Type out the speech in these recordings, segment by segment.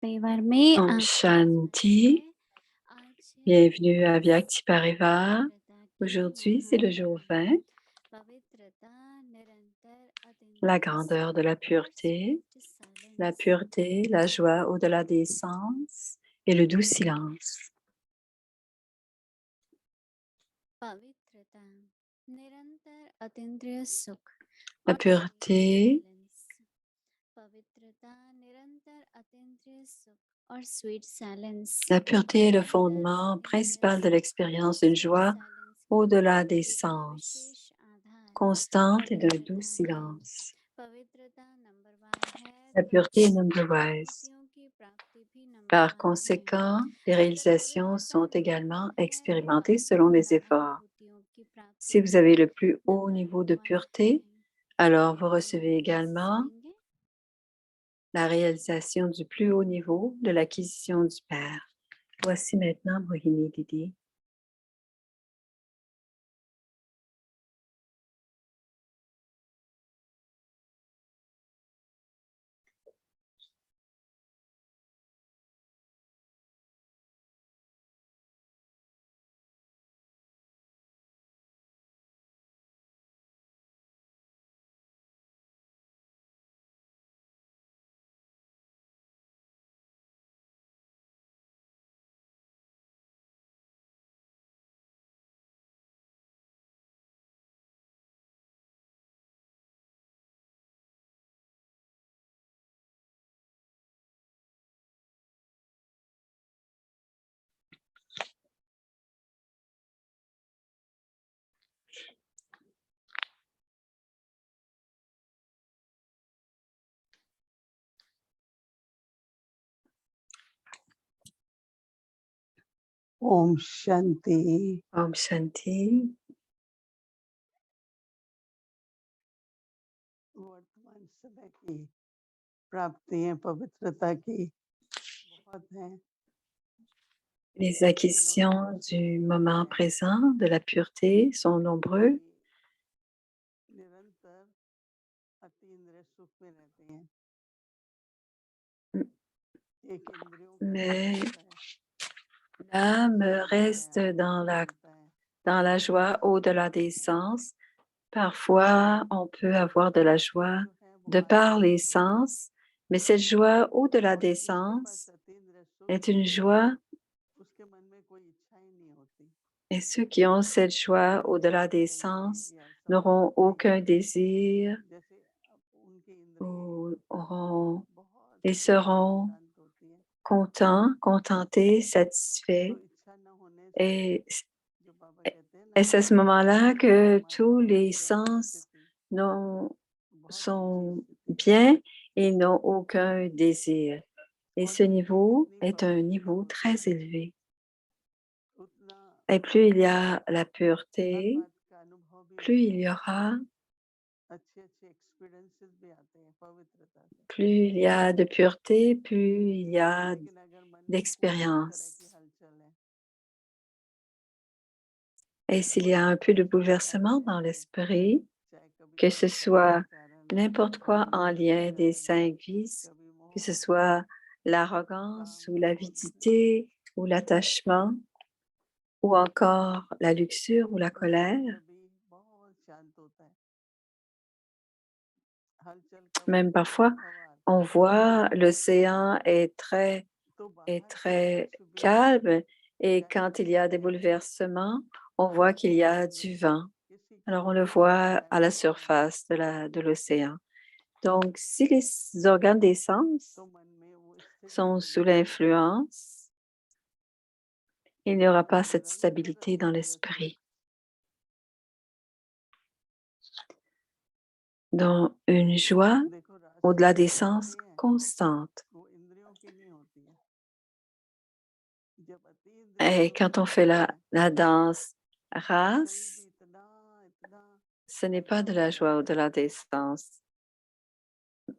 परिवार में Om स्वागत Shanti, है। आज bienvenue à Vyakti 26 Parivar. पवित्रता के Aujourd'hui, c'est le jour महामंत्र 20, पवित्रता निरंतर la अतीन्द्रिय grandeur सुख de la और pureté, sweet la silence. pureté, la joie au-delà des sens et le doux silence. पवित्रता निरंतर अतीन्द्रिय सुख La और स्वीट pureté, साइलेंस। पवित्रता निरंतर अतीन्द्रिय सुख और sweet silence. la pureté est le निरंतर fondement अतीन्द्रिय principal de सुख और l'expérience d'une sweet joie silence की au-delà des प्राप्ति का sens, विशेष आधार constante et d'un doux पवित्रता है। silence. पवित्रता नंबरवार है La तो pureté est number-wise. स्थितियों की प्राप्ति भी Par नंबरवार है। conséquent, les अगर réalisations पवित्रता sont également नंबरवार है तो expérimentées अलग selon les अलग efforts. अनुभूतियों की प्राप्ति Si vous भी avez le plus haut niveau de नंबरवार pureté, है। alors vous तो recevez également सुनेंगे la réalisation du plus haut niveau de l'acquisition du Père. Voici maintenant Mohini Didi. Om Shanti. Om Shanti. वर्तमान समय की प्राप्तियां पवित्रता की बहुत हैं। Les acquisitions du moment présent, de la pureté, sont nombreux, निरंतर अतीन्द्रिय सुख में रहते हैं। एक इंद्रियों का mais होता है, l'âme reste होता है। dans la joie au-delà des sens. Parfois, on peut avoir de la joie जो है वो de par les आध्यात्मिक होता है sens, mais cette joie au-delà और des जिसके पास sens अतीन्द्रिय सुख est une joie. उसके मन में कोई इच्छा ही नहीं होती। Et ceux qui ont cette joie मुझे au-delà ऐसा des चाहिए sens या ऐसा n'auront होना aucun चाहिए। désir जैसे अब उनकी इंद्रिय ou बहुत et seront शांत होती है, contents, contentés, satisfaits. तो इच्छा न होने से Et, जो बाबा कहते हैं ना et c'est à ce कि moment-là que हमारी tous les बहुत ही अच्छी sens स्थिति, बहुत अच्छी sont स्थिति है। bien et n'ont aucun désir. Et और ce niveau जितनी est un पवित्रता niveau होती très है élevé. उतना Et plus il y a la हर pureté, बात का अनुभव भी plus होता il y है, aura, अच्छे अच्छे एक्सपीरियंसेस भी आते हैं पवित्रता से। plus il y a de pureté, plus il y a लेकिन अगर मन में कोई भी तरह की d'expérience. हलचल है, Et s'il y कोई a भी un peu de तरह की bouleversement dans अरेगेंस है, l'esprit, चाहे कभी que ce अहंकार के soit कारण, n'importe quoi कभी en लोभ के lien des कारण, cinq vices, कभी que ce मोह, soit l'arrogance काम, ou क्रोध, l'avidité ou l'attachement, ou encore la luxure ou la तो सब colère, में भी बहुत शांत होता है। हलचल कब même होती है? parfois, हवा आती on है voit l'océan तो est बाहर का très कुछ भी calme et चाहे quand il y a कोई des है, bouleversements, on voit qu'il y a कोई du vent. किसी की Alors on le कोई भी voit तरह à la का हो, surface de l'océan. Donc, si les organes des sens तो मन में वो स्थिति sont बनी sous रहती है। l'influence, il n'y aura pas cette निरंतर stabilité dans अतीन्द्रिय सुख l'esprit. Dans une joie देखो, au-delà रासलीला des जो होती sens है constante. वो इंद्रियों की नहीं होती है। जब अतीन्द्रिय Et सुख quand on fait होता है la danse तो शरीर भी race, इतना इतना ce n'est pas अच्छा de हो la joie जाता है, au-delà des sens.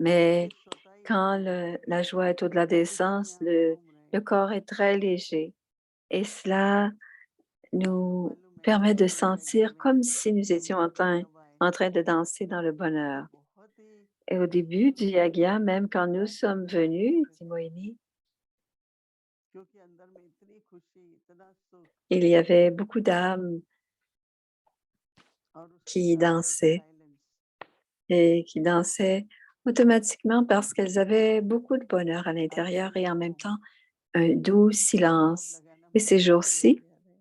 Mais खुश होता ही quand रहता है la joie est au-delà des जैसे कि हम sens, यहाँ घूम रहे le हैं। corps est très léger. Et cela nous मालूम है permet de किसी भी जगह sentir में comme si nous हम étions जब भी जब आए en train de danser dans le तो bonheur. बहुत ही Et au début du बहुत ही yagya, même quand nous शांति sommes से बात venus, करते dit थे, Moïni, क्योंकि अंदर में इतनी खुशी, इतना सुख il y avait beaucoup d'âmes और उसके qui साथ साथ dansaient silence et qui dansaient automatiquement parce qu'elles avaient beaucoup de bonheur à आज l'intérieur मैं et en même देखो temps un doux जब silence. लगा ना Et ces बच्चे भी jours-ci, रोते आ रहे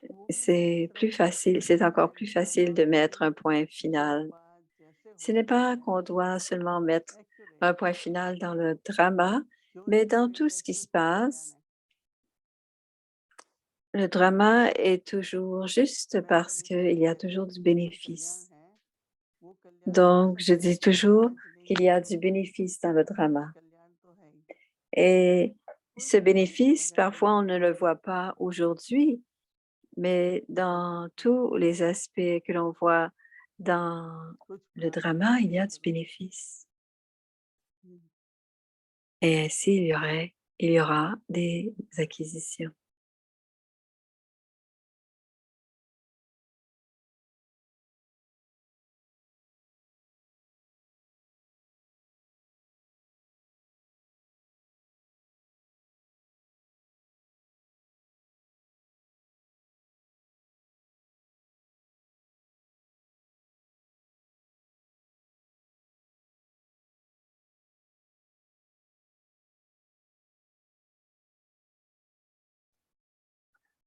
वो भी c'est plus facile, c'est encore plus facile de mettre un point final. बात जैसे Ce n'est होती pas है qu'on doit seulement mettre un accurate point final dans le drama, क्यों mais नहीं dans हुई tout ce qui कैसे se उसका क्या passe. जाने Le drama est toujours juste मैं तो parce नहीं qu'il y a कहती toujours du कि जो कल्याण bénéfice. है वो कल्याण हो Donc, je सकता है dis toujours आज नहीं qu'il y a du bénéfice dans le drama. कल्याण तो है ही Et ce कोई भी चीज bénéfice, अगर parfois, on कल्याण ne है le voit pas aujourd'hui, mais dans tous les aspects que l'on voit dans कुछ le प्राप्त drama, il y करके a du करो bénéfice. हम्म, Et ainsi, il y aura des acquisitions.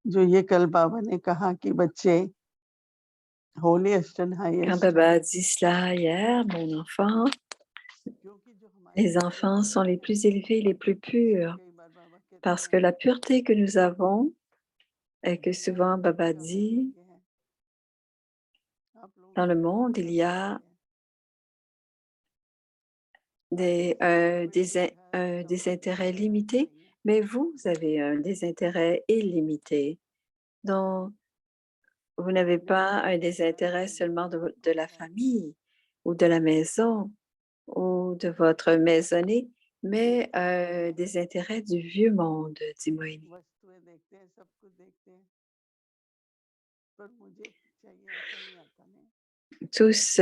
जो ये कल बाबा ने कहा कि बच्चे holiest and Quand highest Baba हैं a dit cela hier, mon enfant, क्योंकि जो हमारी les enfants sont les plus élevés, les plus purs, कई बार बाबा कहते parce que हैं la pureté que nous avons, et que दुनिया souvent में Baba सबका dit, वैराग्य है आप लोगों dans में le भी monde, il सबका y a वैराग्य है आप किसी को भी हर des टॉपिक में intérêts वैराग्य limités, नहीं है mais vous avez des intérêts illimités. Donc, vous n'avez जब pas तक un ये वैराग्य désintérêt नहीं seulement होगा de तो la है famille ou de la maison ou de votre maisonnée, mais des intérêts du vieux monde, dit Moïni. वस्तुएं देखते हैं सब कुछ देखते हैं पर मुझे चाहिए ऐसा नहीं आता नहीं Tous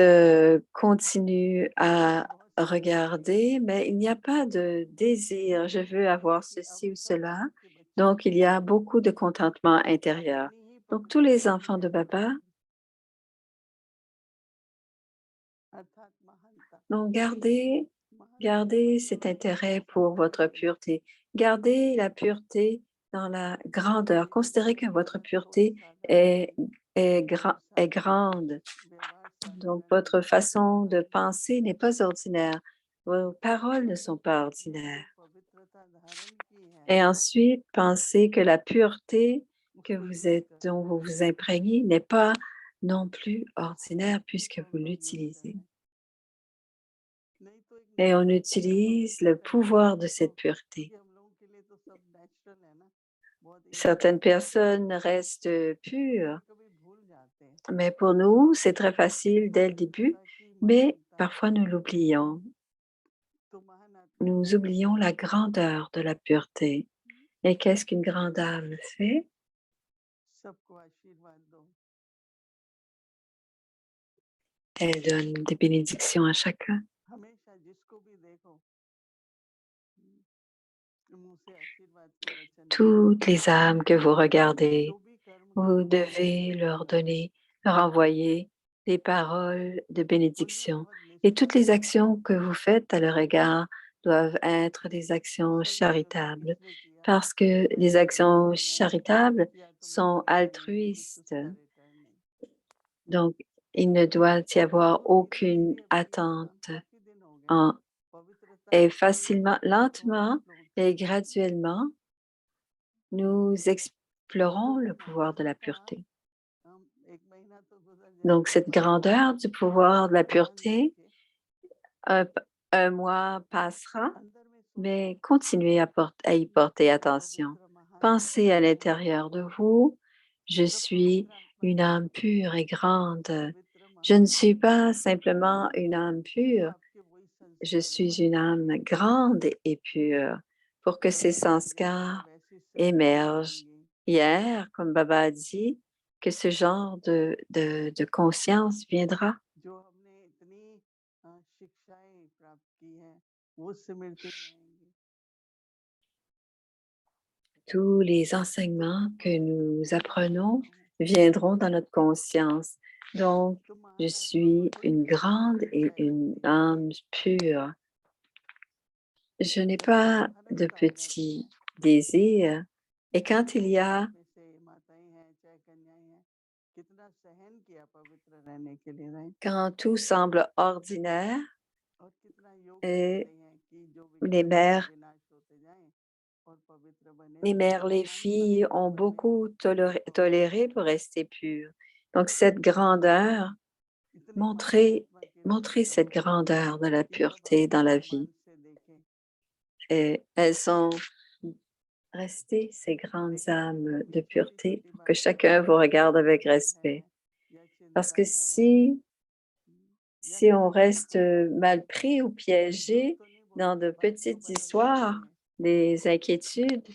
continuent मुझे à बहुत सारे चाहिए regarder, mais il n'y a pas de désir, je veux avoir कि अब ceci ou सब cela. आपके बच्चे Donc, il y a beaucoup de contentement intérieur. अपनी ही Donc, tous les पवित्रता में enfants de रहने Baba, देंगे अर्थात महानता donc gardez महानता का cet मतलब है intérêt सबसे pour votre बड़ी pureté. Gardez la pureté dans la grandeur. Considérez que votre pureté est, est grande. व्यवहार Donc, साधारण votre नहीं façon de penser n'est pas ordinaire. Vos paroles ne sont pas वो जो ordinaires. पवित्रता धारण की है Et ensuite, pensez que la pureté que उसको vous यूज êtes, करना dont है vous vous imprégnez n'est pas non plus ordinaire puisque power vous को यूज l'utilisez. करना है नहीं तो एक Et on नकारात्मक या utilise le पवित्रता में pouvoir रहो de तो cette pureté. क्योंकि हम लोगों के लिए तो सब नेचुरल है ना बहुत इजी है Certaines personnes restent pures, कभी कभी भूल जाते हैं mais pour nous, c'est très facile dès le début, पवित्रता की mais महानता parfois nous l'oublions. तो महान आत्मा Nous क्या oublions करती la है grandeur de la pureté. Et qu'est-ce qu'une grande âme fait? सबको आशीर्वाद दो Elle donne des bénédictions à chacun. हमेशा जिसको भी देखो मुंह से आशीर्वाद के वचन निकले Toutes les âmes que vous regardez, जो भी कर्म vous करो devez leur donner, leur envoyer des paroles de और ये bénédiction. बहुत Et toutes निस्वार्थ les है actions que vous faites à leur égard doivent être des actions ऐसा नहीं करो कि charitables, इसने किया parce तो que मैं les भी करूंगा actions मैंने charitables किया तो मैं sont भी करूंगी कुछ altruistes. उसका रिटर्न नहीं Donc, il ne doit y avoir बहुत धीरे aucune धीरे भैया attente. काफी दिन हो गए En, पवित्रता et के facilement, थोड़ा lentement आप लोगों से et सीखना graduellement, nous explorons जो le ये pouvoir de la महानता pureté. हम एक महीना तो गुजर Donc, जाएगा cette grandeur du pouvoir de la भगवान देख pureté, के un, un mois passera, अंदर में सोचो mais continuez à y मैं porter परम attention. पवित्र महान Pensez आत्मा à हूँ l'intérieur de vous, je जब suis पवित्र आत्मा une âme देखोगे pure et grande. पवित्र Je ne महान suis आत्मा pas simplement une âme ये pure, आपके वही je संस्कार suis une बनेंगे âme grande et pure. Pour que ces जैसे sanskars वैसी संस्कार émergent बनेंगे hier, comme Baba a dit, que ce genre de conscience viendra. जो हमने इतनी शिक्षाएं प्राप्त की हैं वो सिमरती जाएंगी tous les enseignements que nous apprenons viendront dans notre conscience. Donc, je suis une grande et une âme pure. Je n'ai pas de petits désirs. Et quand il y a में से माताएं हैं चाहे कन्याएं हैं कितना सहन किया पवित्र रहने के लिए right quand tout semble ordinaire, और कितना योग et करते हैं कि जो les विचार हैं वो mères, विनाश होते जाएं और पवित्र बने les रहें mères, les महान filles पवित्र ont बने beaucoup और toléré pour rester pures. Donc, cette grandeur, इतनी परमात्मा की montrer रचना cette हो grandeur de la कि सब pureté अपने dans la भगवान vie. से देखें Et elles sont restées ces grandes लेकिन âmes कभी de छोटी pureté छोटी pour que बातों chacun पर vous regarde हमारा avec क्रोध है respect. या Parce चिंता que है या si on कभी reste mal pris ou झूठ piégé तो नहीं dans बोलते de बात तो petites बदल जाती histoires, है des inquiétudes,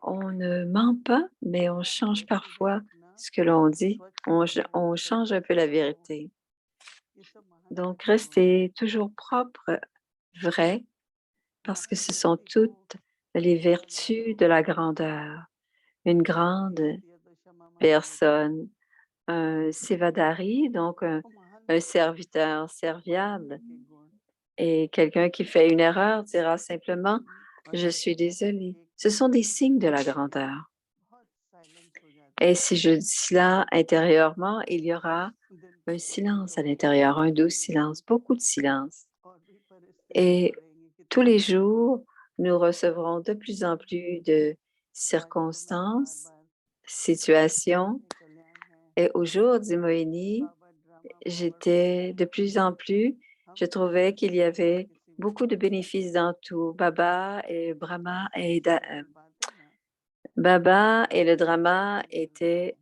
on ne ment pas, mais on हमारा change व्यक्तिगत parfois रखना ce que l'on dit. स्वच्छ On रखना change un संतुष्ट peu la भाव vérité. ये सब महान Donc, दिव्य गुण है restez toujours propre, vrai, parce que हमारे ce sont व्यक्ति को toutes les क्षमा दया vertus de करुणा la की grandeur. Une grande होती है तो क्षमा मत करो personne, un Sevadari, donc वो महान un दिव्य serviteur serviable, के गुण et quelqu'un qui fait une erreur dira simplement और je जब suis कहता है désolé. एक Ce sont des signes de la grandeur. बहुत साइलेंस हो जाता Et है si je dis cela intérieurement, il y aura दिन un के कठिन silence à दौर में l'intérieur, un doux जीवन में silence, beaucoup de silence. और भी परिस्थितियां Et बढ़ेंगी tous कितनी les बार jours, nous recevrons de plus en plus de आज तो मैं बार circonstances, बार situations. ये कल्याण है Et au jour du Moïni, बाबा drama power j'étais de plus en plus, हम je trouvais qu'il y किसी न avait किसी beaucoup de विधि से bénéfices dans tout. पाते हैं Baba et le अच्छे drama अच्छे दिन होते हैं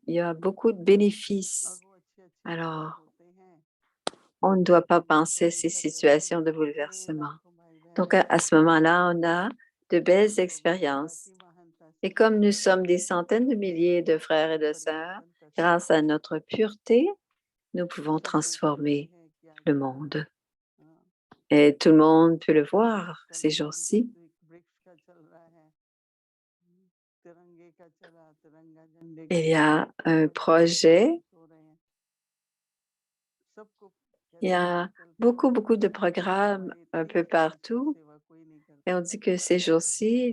il y a beaucoup de और bénéfices. वो अच्छे अच्छे अवसर Alors, होते हैं on ne doit pas जिनको penser à ces लेकर के राइट situations de कितने bouleversement. लाखों भाई Donc, बहन à ce moment-là, on a de belles उस पवित्रता expériences. की महानता Et से comme nous sommes des centaines de milliers de frères et de sœurs, परिवर्तन कर grâce सकते à हैं notre pureté, nous pouvons सब देख सकते transformer हैं कि आज le क्या monde. हाँ, Et tout le monde peut le voir ces कल्याण jours-ci. वृक्ष का चल रहा है तिरंगे का चला तिरंगा झंडे का Il y चला a un सब अपने घर projet, में सो रहे हैं सबको il y कहते हैं a आजकल beaucoup de कि programmes हमारी un इतनी peu सेवा इतनी partout. सेवा कोई नहीं Et करता on dit que ces jours-ci,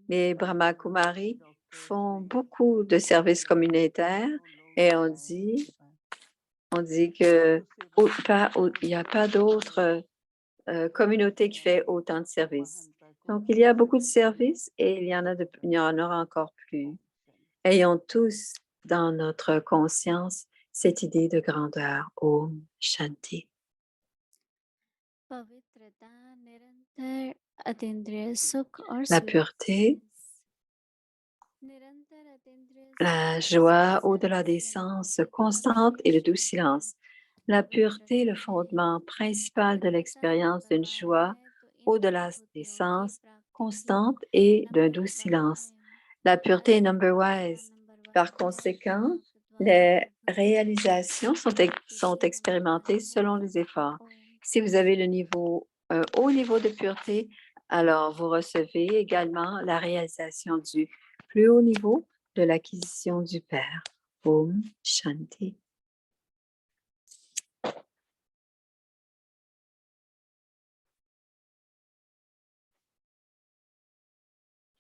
les Brahma pastors ने Kumaris डॉक्टर्स font ने beaucoup de services लेकिन communautaires. करोड़ों लोग Et नहीं आए हैं उनके पास on dit और que उस सेवा को il n'y उस a pas सेवा को d'autre communauté qui fait autant de और services. महानता को Donc, il y ठीक a से beaucoup de करने में services et il y en aura encore plus. Om Shanti Ayons tous dans notre conscience cette idée de grandeur. Om Shanti. पवित्रता निरंतर अतीन्द्रिय सुख और La pureté, निरंतर अतीन्द्रिय la सुख joie au-delà des sens constante et le doux silence. La pureté, le fondement principal de l'expérience d'une joie au-delà des sens constante et d'un doux silence. La pureté est number wise. Par conséquent, les réalisations sont expérimentées selon les efforts. Si vous avez un haut niveau de pureté, alors vous recevez également la réalisation du plus haut niveau de l'acquisition du Père. Om Shanti.